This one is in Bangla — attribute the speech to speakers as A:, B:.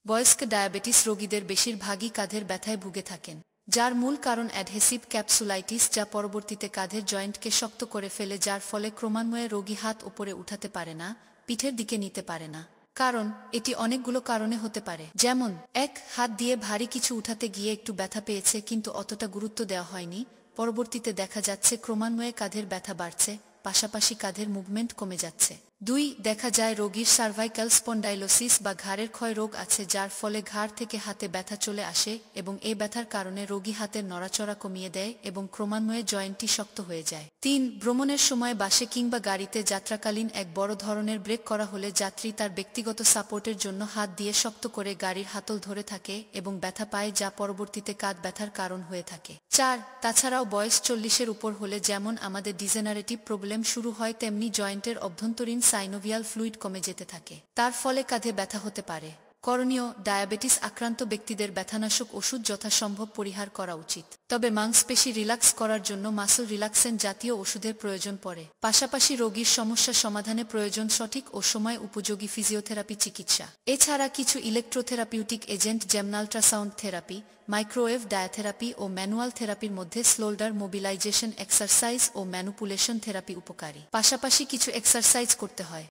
A: বয়স্ক ডায়াবেটিস রোগীদের বেশিরভাগই কাঁধের ব্যথায় ভুগে থাকেন, যার মূল কারণ অ্যাডহেসিভ ক্যাপসুলাইটিস, যা পরবর্তীতে কাঁধের জয়েন্টকে শক্ত করে ফেলে, যার ফলে ক্রমান্বয়ে রোগী হাত ওপরে উঠাতে পারে না, পিঠের দিকে নিতে পারে না। কারণ এটি অনেকগুলো কারণে হতে পারে, যেমন ১. হাত দিয়ে ভারী কিছু উঠাতে গিয়ে একটু ব্যথা পেয়েছে কিন্তু অতটা গুরুত্ব দেওয়া হয়নি, পরবর্তীতে দেখা যাচ্ছে ক্রমান্বয়ে কাঁধের ব্যথা বাড়ছে, পাশাপাশি কাঁধের মুভমেন্ট কমে যাচ্ছে। ২. দেখা যায় রোগীর সার্ভাইকাল স্পন্ডাইলোসিস বা ঘাড়ের ক্ষয় রোগ আছে, যার ফলে ঘাড় থেকে হাতে ব্যথা চলে আসে এবং এই ব্যথার কারণে রোগী হাতের নড়াচড়া কমিয়ে দেয় এবং ক্রমান্বয়ে জয়েন্টটি শক্ত হয়ে যায়। ৩. ভ্রমণের সময় বাসে কিংবা গাড়িতে যাত্রাকালীন এক বড় ধরনের ব্রেক করা হলে যাত্রী তার ব্যক্তিগত সাপোর্টের জন্য হাত দিয়ে শক্ত করে গাড়ির হাতল ধরে থাকে এবং ব্যথা পায়, যা পরবর্তীতে কাঁধ ব্যথার কারণ হয়ে থাকে। ৪. তাছাড়াও বয়স ৪০-এর উপর হলে যেমন আমাদের ডিজেনারেটিভ প্রবলেম শুরু হয়, তেমনি জয়েন্টের অভ্যন্তরীণ সাইনোভিয়াল ফ্লুইড কমে যেতে থাকে। তার ফলে কাঁধে ব্যথা হতে পারে। করণীয়: ডায়াবেটিস আক্রান্ত ব্যক্তিদের ব্যথানাশক ওষুধ যথাসম্ভব পরিহার করা উচিত। তবে মাংসপেশি রিল্যাক্স করার জন্য মাসল রিল্যাক্সেন্ট জাতীয় ওষুধের প্রয়োজন পড়ে। পাশাপাশি রোগীর সমস্যা সমাধানে প্রয়োজন সঠিক ও সময় উপযোগী ফিজিওথেরাপি চিকিৎসা। এছাড়া কিছু ইলেকট্রোথেরাপিউটিক এজেন্ট যেমন আল্ট্রাসাউন্ড থেরাপি, মাইক্রোওয়েভ ডায়াথেরাপি ও ম্যানুয়াল থেরাপির মধ্যে শোল্ডার মোবিলাইজেশন এক্সারসাইজ ও ম্যানুপুলেশন থেরাপি উপকারী। পাশাপাশি কিছু এক্সারসাইজ করতে হয়।